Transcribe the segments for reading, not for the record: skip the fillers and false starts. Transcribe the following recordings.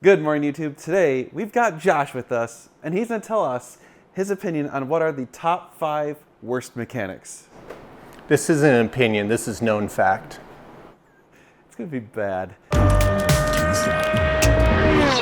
Good morning, YouTube. Today, we've got Josh with us, and he's going to tell us his opinion on what are the top 5 worst mechanics. This isn't an opinion, this is known fact. It's going to be bad. So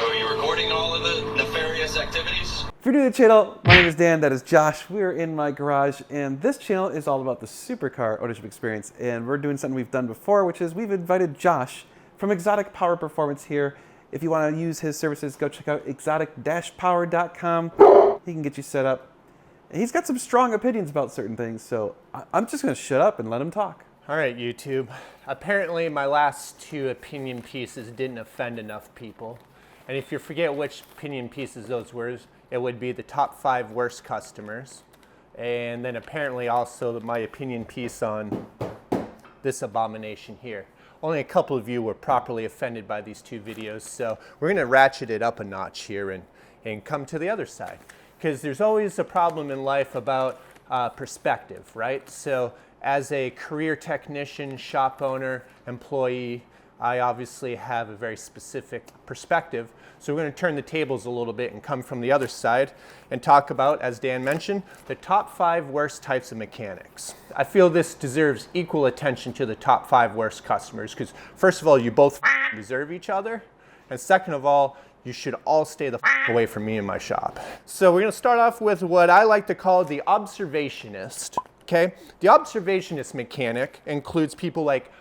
are you recording all of the nefarious activities? If you're new to the channel, my name is Dan, that is Josh. We're in my garage, and this channel is all about the supercar ownership experience, and we're doing something we've done before, which is we've invited Josh from Exotic Power Performance here. If you want to use his services, go check out exotic-power.com. He can get you set up. And he's got some strong opinions about certain things, so I'm just going to shut up and let him talk. All right, YouTube. Apparently my last 2 opinion pieces didn't offend enough people. And if you forget which opinion pieces those were, it would be the top 5 worst customers. And then apparently also my opinion piece on this abomination here. Only a couple of you were properly offended by these 2 videos, so we're going to ratchet it up a notch here and come to the other side. Because there's always a problem in life about perspective, right? So as a career technician, shop owner, employee, I obviously have a very specific perspective. So we're going to turn the tables a little bit and come from the other side and talk about, as Dan mentioned, the top 5 worst types of mechanics. I feel this deserves equal attention to the top 5 worst customers because, first of all, you both deserve each other. And second of all, you should all stay the away from me in my shop. So we're going to start off with what I like to call the observationist. Okay? The observationist mechanic includes people like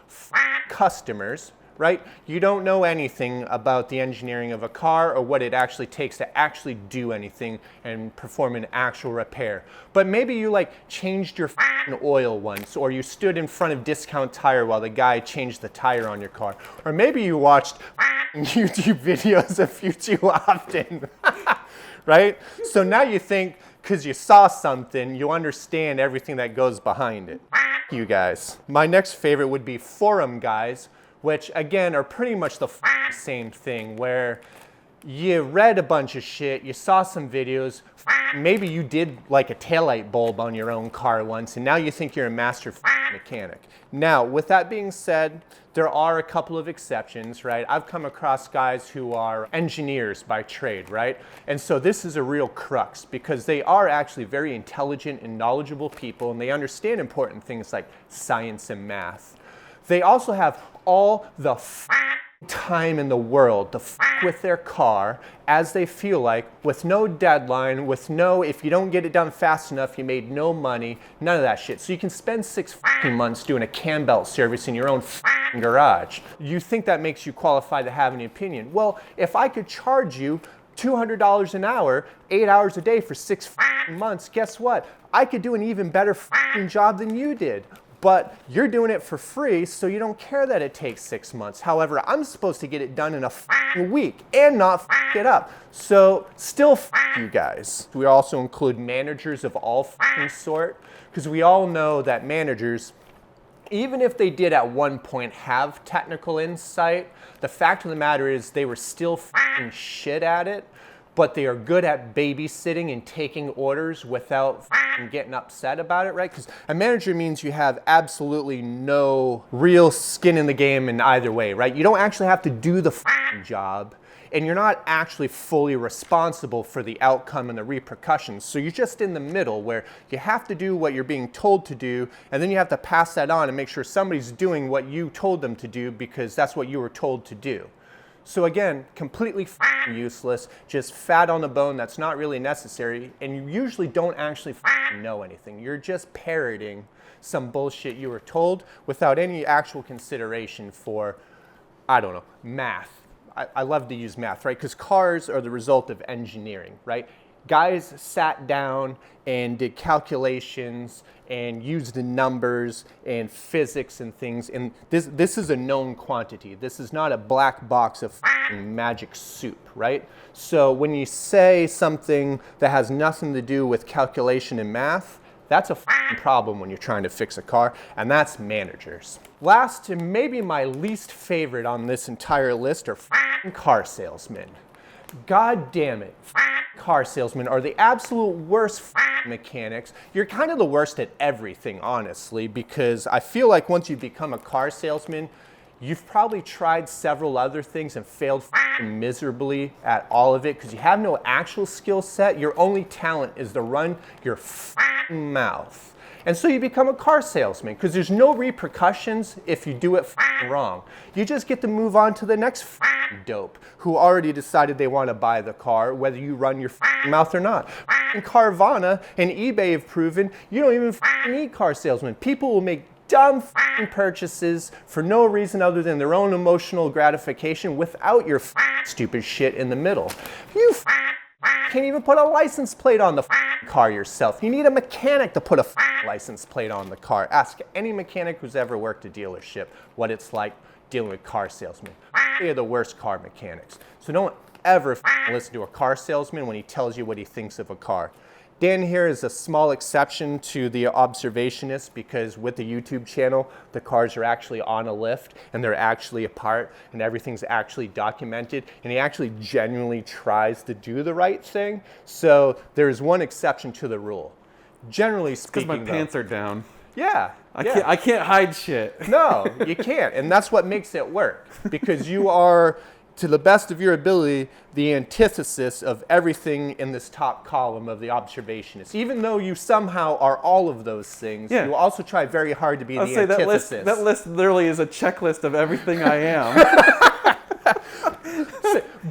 customers, right? You don't know anything about the engineering of a car or what it actually takes to actually do anything and perform an actual repair. But maybe you changed your oil once, or you stood in front of Discount Tire while the guy changed the tire on your car. Or maybe you watched YouTube videos a few too often, right? So now you think, because you saw something, you understand everything that goes behind it. You guys. My next favorite would be forum guys, which again are pretty much the same thing, where you read a bunch of shit, you saw some videos, maybe you did like a taillight bulb on your own car once, and now you think you're a master mechanic. Now, with that being said, there are a couple of exceptions, right? I've come across guys who are engineers by trade, right? And so this is a real crux because they are actually very intelligent and knowledgeable people, and they understand important things like science and math. They also have all the time in the world to with their car as they feel like, with no deadline, with no, if you don't get it done fast enough, you made no money, none of that shit. So you can spend 6 months doing a cam belt service in your own garage. You think that makes you qualified to have an opinion. Well, if I could charge you $200 an hour, 8 hours a day for 6 months, guess what? I could do an even better job than you did. But you're doing it for free, so you don't care that it takes 6 months. However, I'm supposed to get it done in a week and not it up. So still you guys. We also include managers of all sort, because we all know that managers, even if they did at one point have technical insight, the fact of the matter is they were still shit at it, but they are good at babysitting and taking orders without getting upset about it, right? Because a manager means you have absolutely no real skin in the game in either way, right? You don't actually have to do the job, and you're not actually fully responsible for the outcome and the repercussions. So you're just in the middle where you have to do what you're being told to do, and then you have to pass that on and make sure somebody's doing what you told them to do because that's what you were told to do. So again, completely useless, just fat on the bone that's not really necessary, and you usually don't actually know anything. You're just parroting some bullshit you were told without any actual consideration for, I don't know, math. I love to use math, right? Because cars are the result of engineering, right? Guys sat down and did calculations and used the numbers and physics and things. And this is a known quantity. This is not a black box of magic soup, right? So when you say something that has nothing to do with calculation and math, that's a problem when you're trying to fix a car, and that's managers. Last, and maybe my least favorite on this entire list, are car salesmen. God damn it. Car salesmen are the absolute worst mechanics. You're kind of the worst at everything, honestly, because I feel like once you become a car salesman, You've probably tried several other things and failed miserably at all of it because you have no actual skill set. Your only talent is to run your mouth. And so you become a car salesman because there's no repercussions if you do it wrong. You just get to move on to the next dope who already decided they want to buy the car, whether you run your mouth or not. Carvana and eBay have proven you don't even need car salesmen. People will make dumb purchases for no reason other than their own emotional gratification without your stupid shit in the middle. You can't even put a license plate on the car yourself. You need a mechanic to put a license plate on the car. Ask any mechanic who's ever worked a dealership what it's like dealing with car salesmen. They are the worst car mechanics. So don't ever listen to a car salesman when he tells you what he thinks of a car. Dan here is a small exception to the observationist because with the YouTube channel, the cars are actually on a lift and they're actually apart and everything's actually documented and he actually genuinely tries to do the right thing. So there's one exception to the rule. Generally speaking, because my pants are down. Yeah. I can't hide shit. No, you can't. And that's what makes it work because you are, to the best of your ability, the antithesis of everything in this top column of the observationist. Even though you somehow are all of those things, you also try very hard to be the antithesis. That list literally is a checklist of everything I am.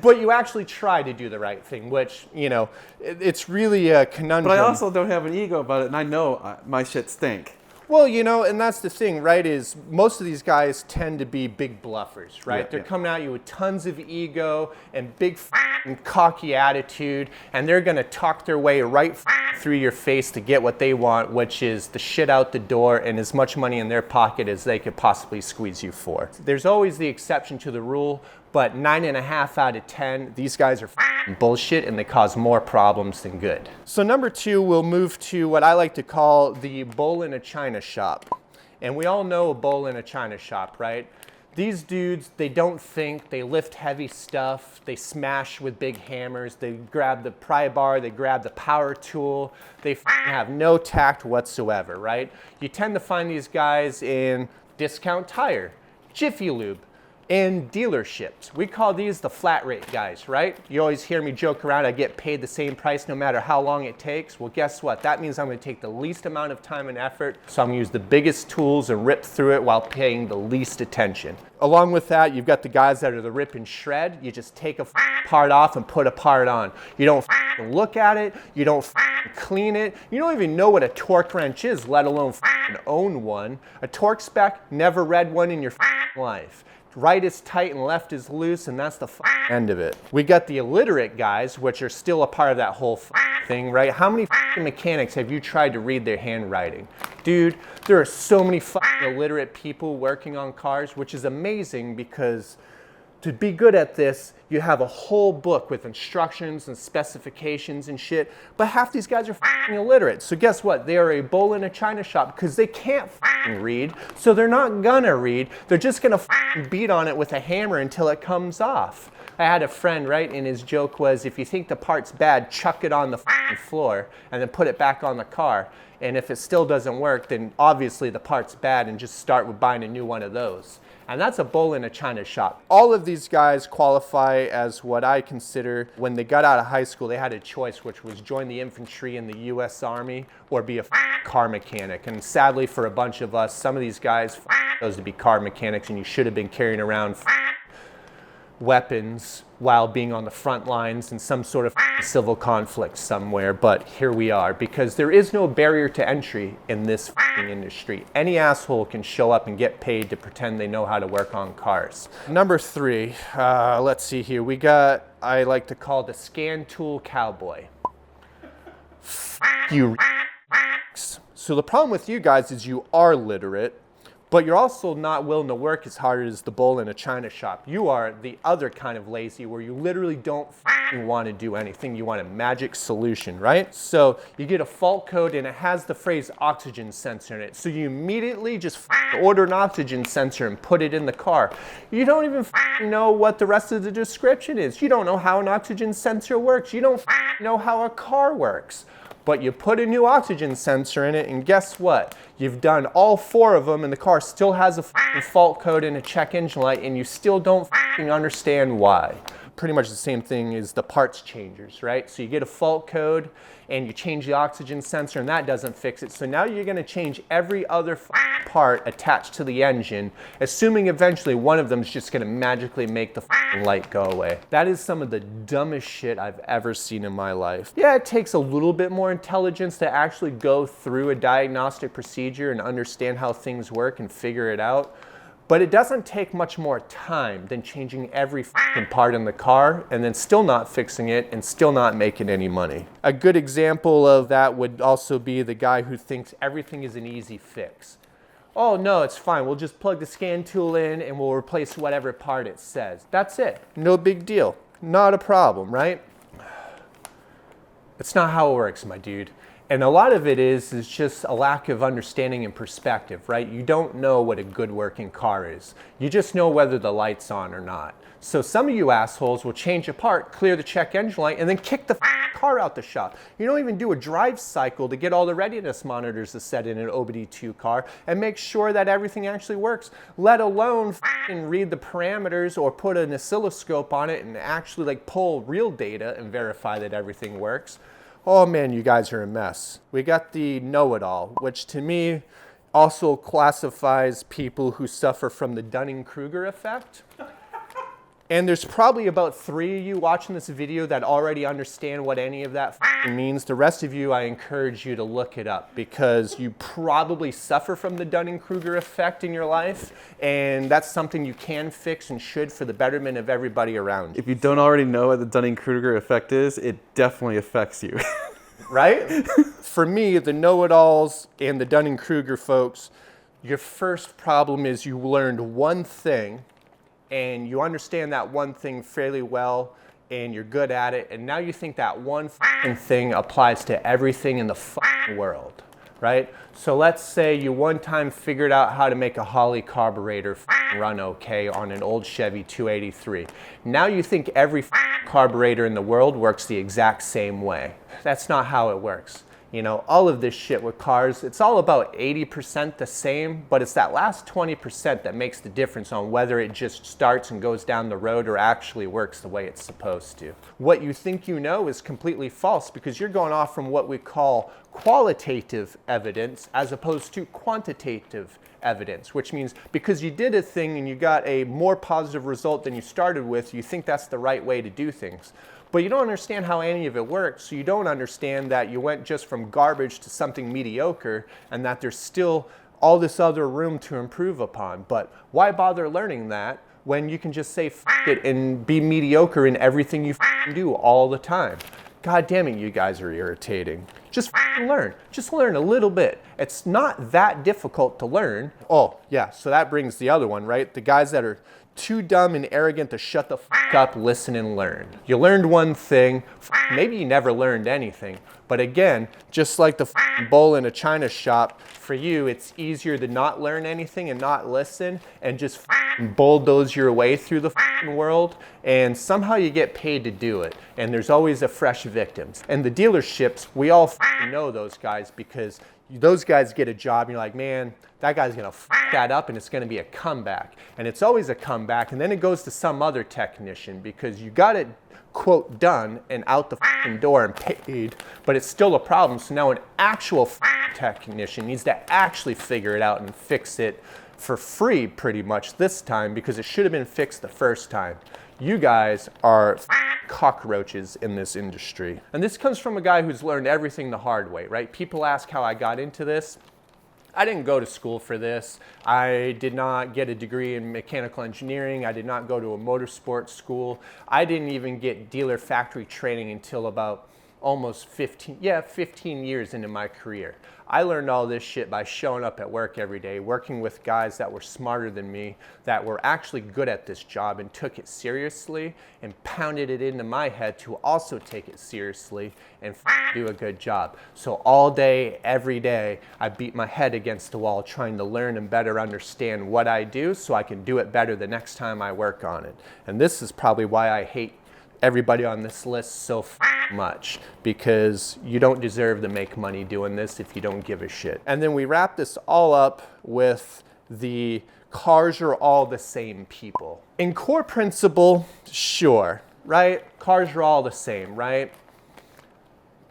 But you actually try to do the right thing, which, you know, it's really a conundrum. But I also don't have an ego about it, and I know my shit stink. Well, you know, and that's the thing, right, is most of these guys tend to be big bluffers, right? They're coming at you with tons of ego and big cocky attitude, and they're going to talk their way right through your face to get what they want, which is the shit out the door and as much money in their pocket as they could possibly squeeze you for. There's always the exception to the rule, but 9.5 out of 10, these guys are bullshit and they cause more problems than good. So number 2, we'll move to what I like to call the bull in a china shop. And we all know a bull in a china shop, right? These dudes, they don't think, they lift heavy stuff, they smash with big hammers, they grab the pry bar, they grab the power tool, they have no tact whatsoever, right? You tend to find these guys in Discount Tire, Jiffy Lube, in dealerships. We call these the flat rate guys, right? You always hear me joke around, I get paid the same price no matter how long it takes. Well, guess what? That means I'm going to take the least amount of time and effort, so I'm going to use the biggest tools and rip through it while paying the least attention. Along with that, you've got the guys that are the rip and shred. You just take a part off and put a part on. You don't look at it. You don't clean it. You don't even know what a torque wrench is, let alone own one. A torque spec, never read one in your life. Right is tight and left is loose, and that's the end of it. We got the illiterate guys, which are still a part of that whole thing, right? How many mechanics have you tried to read their handwriting? Dude, there are so many illiterate people working on cars, which is amazing because to be good at this, you have a whole book with instructions and specifications and shit, but half these guys are illiterate. So guess what? They are a bull in a china shop because they can't read, so they're not gonna read. They're just gonna beat on it with a hammer until it comes off. I had a friend, right, and his joke was, if you think the part's bad, chuck it on the floor and then put it back on the car. And if it still doesn't work, then obviously the part's bad and just start with buying a new one of those. And that's a bull in a china shop. All of these guys qualify as what I consider, when they got out of high school, they had a choice, which was join the infantry in the U.S. Army or be a car mechanic. And sadly for a bunch of us, some of these guys chose to be car mechanics, and you should have been carrying around weapons while being on the front lines in some sort of civil conflict somewhere, but here we are because there is no barrier to entry in this industry. Any asshole can show up and get paid to pretend they know how to work on cars. Number 3, let's see here. We got, I like to call the scan tool cowboy. You. So the problem with you guys is you are literate, but you're also not willing to work as hard as the bull in a china shop. You are the other kind of lazy where you literally don't want to do anything. You want a magic solution, right? So you get a fault code and it has the phrase oxygen sensor in it. So you immediately just order an oxygen sensor and put it in the car. You don't even know what the rest of the description is. You don't know how an oxygen sensor works. You don't know how a car works. But you put a new oxygen sensor in it, and guess what? You've done all 4 of them, and the car still has a fault code and a check engine light, and you still don't understand why. Pretty much the same thing as the parts changers, right? So you get a fault code, and you change the oxygen sensor, and that doesn't fix it. So now you're going to change every other part attached to the engine, assuming eventually one of them is just going to magically make the light go away. That is some of the dumbest shit I've ever seen in my life. Yeah, it takes a little bit more intelligence to actually go through a diagnostic procedure and understand how things work and figure it out. But it doesn't take much more time than changing every part in the car and then still not fixing it and still not making any money. A good example of that would also be the guy who thinks everything is an easy fix. Oh no, it's fine. We'll just plug the scan tool in and we'll replace whatever part it says. That's it. No big deal. Not a problem, right? It's not how it works, my dude. And a lot of it is just a lack of understanding and perspective, right? You don't know what a good working car is. You just know whether the light's on or not. So some of you assholes will change a part, clear the check engine light, and then kick the car out the shop. You don't even do a drive cycle to get all the readiness monitors to set in an OBD2 car and make sure that everything actually works, let alone read the parameters or put an oscilloscope on it and actually like pull real data and verify that everything works. Oh man, you guys are a mess. We got the know-it-all, which to me also classifies people who suffer from the Dunning-Kruger effect. And there's probably about 3 of you watching this video that already understand what any of that means. The rest of you, I encourage you to look it up because you probably suffer from the Dunning-Kruger effect in your life, and that's something you can fix and should for the betterment of everybody around you. If you don't already know what the Dunning-Kruger effect is, it definitely affects you. Right? For me, the know-it-alls and the Dunning-Kruger folks, your first problem is you learned one thing and you understand that one thing fairly well and you're good at it, and now you think that one thing applies to everything in the world, right? So let's say you one time figured out how to make a Holley carburetor run okay on an old Chevy 283. Now you think every carburetor in the world works the exact same way. That's not how it works. You know, all of this shit with cars, it's all about 80% the same, but it's that last 20% that makes the difference on whether it just starts and goes down the road or actually works the way it's supposed to. What you think you know is completely false because you're going off from what we call qualitative evidence as opposed to quantitative evidence, which means because you did a thing and you got a more positive result than you started with, you think that's the right way to do things. But you don't understand how any of it works, so you don't understand that you went just from garbage to something mediocre and that there's still all this other room to improve upon. But why bother learning that when you can just say f it and be mediocre in everything you do all the time? God damn it, you guys are irritating. Just learn. Just learn a little bit. It's not that difficult to learn. Oh, yeah, so that brings the other one, right? The guys that are too dumb and arrogant to shut the up, listen, and learn. You learned one thing, maybe you never learned anything. But again, just like the bowl in a china shop, for you, it's easier to not learn anything and not listen and just bulldoze your way through the world. And somehow you get paid to do it. And there's always a fresh victims. And the dealerships, we all know those guys because those guys get a job and you're like, man, that guy's gonna that up and it's gonna be a comeback. And it's always a comeback, and then it goes to some other technician because you got it, quote, done and out the door and paid, but it's still a problem. So now an actual technician needs to actually figure it out and fix it for free pretty much this time because it should have been fixed the first time. You guys are cockroaches in this industry. And this comes from a guy who's learned everything the hard way, right? People ask how I got into this. I didn't go to school for this. I did not get a degree in mechanical engineering. I did not go to a motorsports school. I didn't even get dealer factory training until about almost 15 years into my career. I learned all this shit by showing up at work every day, working with guys that were smarter than me, that were actually good at this job and took it seriously and pounded it into my head to also take it seriously and do a good job. So all day, every day, I beat my head against the wall trying to learn and better understand what I do so I can do it better the next time I work on it. And this is probably why I hate everybody on this list so much, because you don't deserve to make money doing this if you don't give a shit. And then we wrap this all up with the cars are all the same people. In core principle, sure, right? Cars are all the same, right?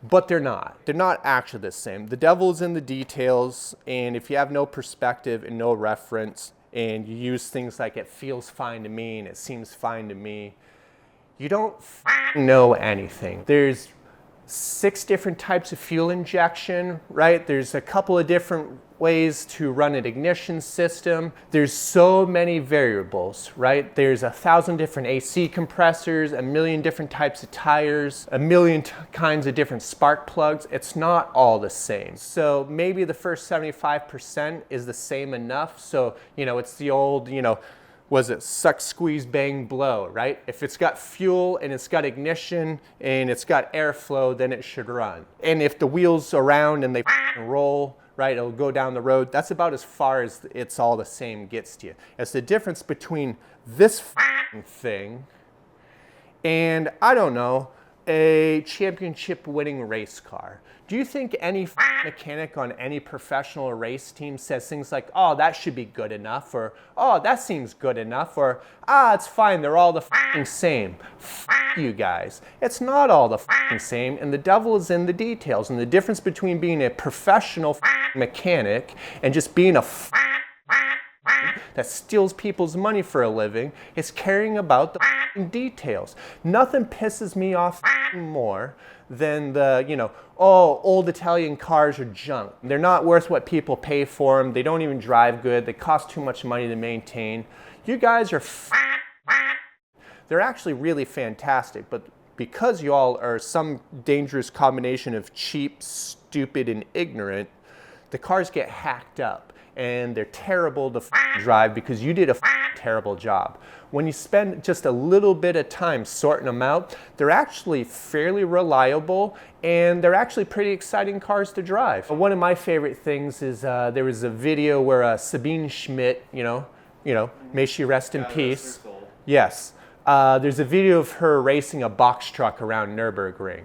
But they're not. They're not actually the same. The devil's in the details, and if you have no perspective and no reference, and you use things like it feels fine to me and it seems fine to me, you don't know anything. There's 6 different types of fuel injection, right? There's a couple of different ways to run an ignition system. There's so many variables, right? There's 1,000 different AC compressors, 1,000,000 different types of tires, 1,000,000 kinds of different spark plugs. It's not all the same. So maybe the first 75% is the same enough. So, it's the old, was it suck, squeeze, bang, blow, right? If it's got fuel and it's got ignition and it's got airflow, then it should run. And if the wheels around and they roll, right, it'll go down the road. That's about as far as it's all the same gets to you. It's the difference between this thing and, I don't know, a championship winning race car. Do you think any mechanic on any professional race team says things like, oh, that should be good enough, or oh, that seems good enough, or it's fine, they're all the same? You guys. It's not all the same, and the devil is in the details. And the difference between being a professional mechanic and just being a that steals people's money for a living is caring about the details. Nothing pisses me off more than the, old Italian cars are junk. They're not worth what people pay for them. They don't even drive good. They cost too much money to maintain. You guys are they're actually really fantastic, but because you all are some dangerous combination of cheap, stupid, and ignorant, the cars get hacked up and they're terrible to drive because you did a terrible job. When you spend just a little bit of time sorting them out, they're actually fairly reliable and they're actually pretty exciting cars to drive. One of my favorite things is there was a video where Sabine Schmidt, may she rest in peace. Yes. There's a video of her racing a box truck around Nürburgring.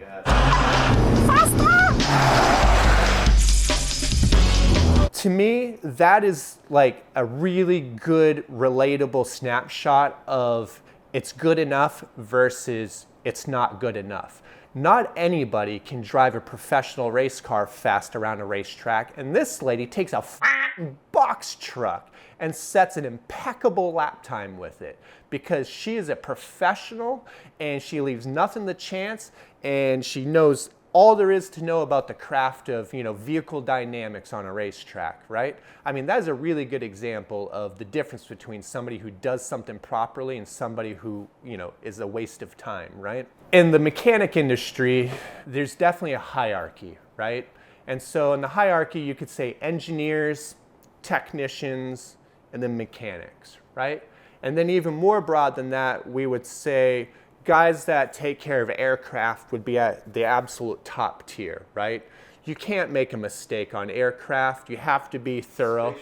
To me, that is like a really good, relatable snapshot of it's good enough versus it's not good enough. Not anybody can drive a professional race car fast around a racetrack, and this lady takes a box truck and sets an impeccable lap time with it because she is a professional and she leaves nothing to chance, and she knows all there is to know about the craft of, vehicle dynamics on a racetrack, right? I mean, that is a really good example of the difference between somebody who does something properly and somebody who, is a waste of time, right? In the mechanic industry, there's definitely a hierarchy, right? And so in the hierarchy, you could say engineers, technicians, and then mechanics, right? And then even more broad than that, we would say guys that take care of aircraft would be at the absolute top tier, right? You can't make a mistake on aircraft. You have to be thorough.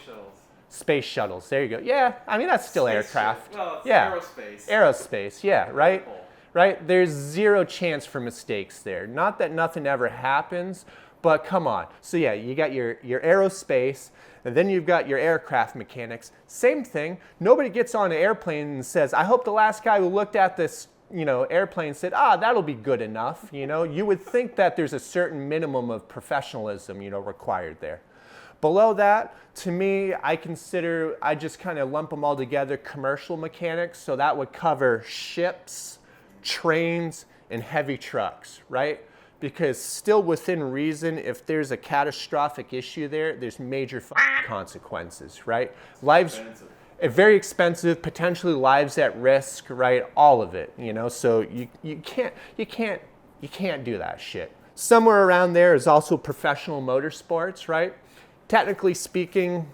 Space shuttles, there you go. Yeah, I mean, that's still aircraft. Well, it's yeah. aerospace. Aerospace, yeah, right? Right? There's zero chance for mistakes there. Not that nothing ever happens, but come on. So yeah, you got your aerospace, and then you've got your aircraft mechanics. Same thing. Nobody gets on an airplane and says, I hope the last guy who looked at this airplane said, that'll be good enough. You would think that there's a certain minimum of professionalism, required there. Below that, to me, I just kind of lump them all together, commercial mechanics. So that would cover ships, trains, and heavy trucks, right? Because still within reason, if there's a catastrophic issue there's major consequences, right? Lives. Very expensive, potentially lives at risk, right? All of it, So you can't do that shit. Somewhere around there is also professional motorsports, right? Technically speaking,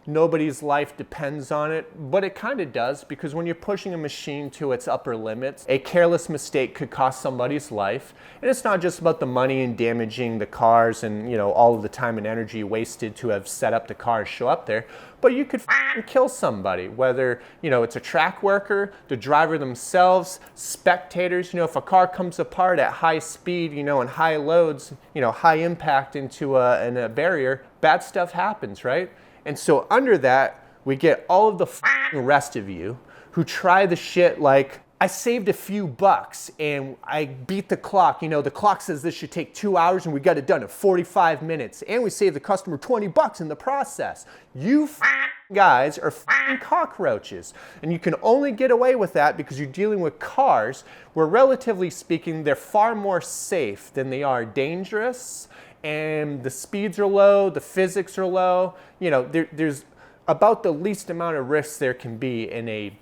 nobody's life depends on it, but it kind of does, because when you're pushing a machine to its upper limits, a careless mistake could cost somebody's life. And it's not just about the money and damaging the cars and, all of the time and energy wasted to have set up the car and show up there, but you could kill somebody, whether, it's a track worker, the driver themselves, spectators. If a car comes apart at high speed, and high loads, high impact into a barrier, bad stuff happens, right? And so under that, we get all of the rest of you who try the shit like, I saved a few bucks and I beat the clock. The clock says this should take 2 hours and we got it done in 45 minutes. And we saved the customer 20 bucks in the process. You guys are cockroaches. And you can only get away with that because you're dealing with cars where, relatively speaking, they're far more safe than they are dangerous. And the speeds are low, the physics are low. There's about the least amount of risks there can be in a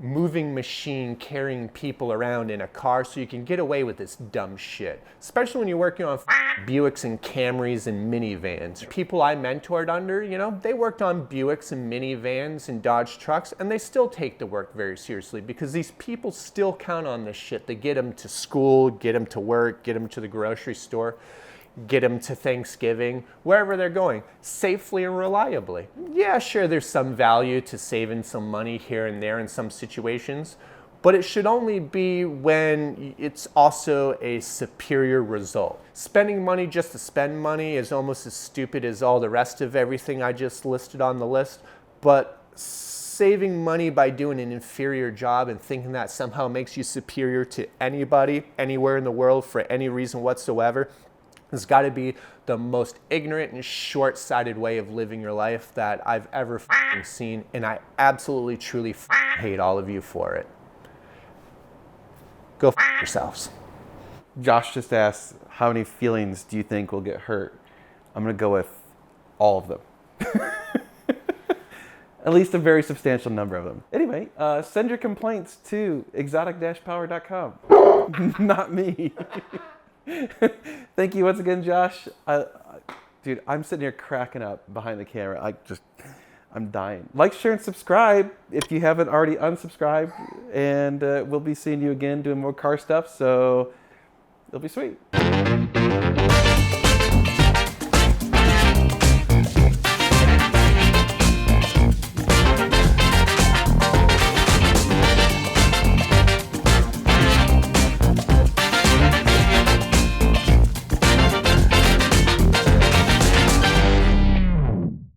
moving machine carrying people around in a car, so you can get away with this dumb shit. Especially when you're working on Buicks and Camrys and minivans. People I mentored under, they worked on Buicks and minivans and Dodge trucks, and they still take the work very seriously because these people still count on this shit. They get them to school, get them to work, get them to the grocery store, get them to Thanksgiving, wherever they're going, safely and reliably. Yeah, sure, there's some value to saving some money here and there in some situations, but it should only be when it's also a superior result. Spending money just to spend money is almost as stupid as all the rest of everything I just listed on the list, but saving money by doing an inferior job and thinking that somehow makes you superior to anybody, anywhere in the world for any reason whatsoever, has got to be the most ignorant and short-sighted way of living your life that I've ever seen, and I absolutely, truly hate all of you for it. Go yourselves. Josh just asked, how many feelings do you think will get hurt? I'm going to go with all of them. At least a very substantial number of them. Anyway, send your complaints to exotic-power.com. Not me. Thank you once again, Josh. Dude, I'm sitting here cracking up behind the camera. I'm dying. Like, share, and subscribe if you haven't already unsubscribed. And we'll be seeing you again doing more car stuff, so it'll be sweet.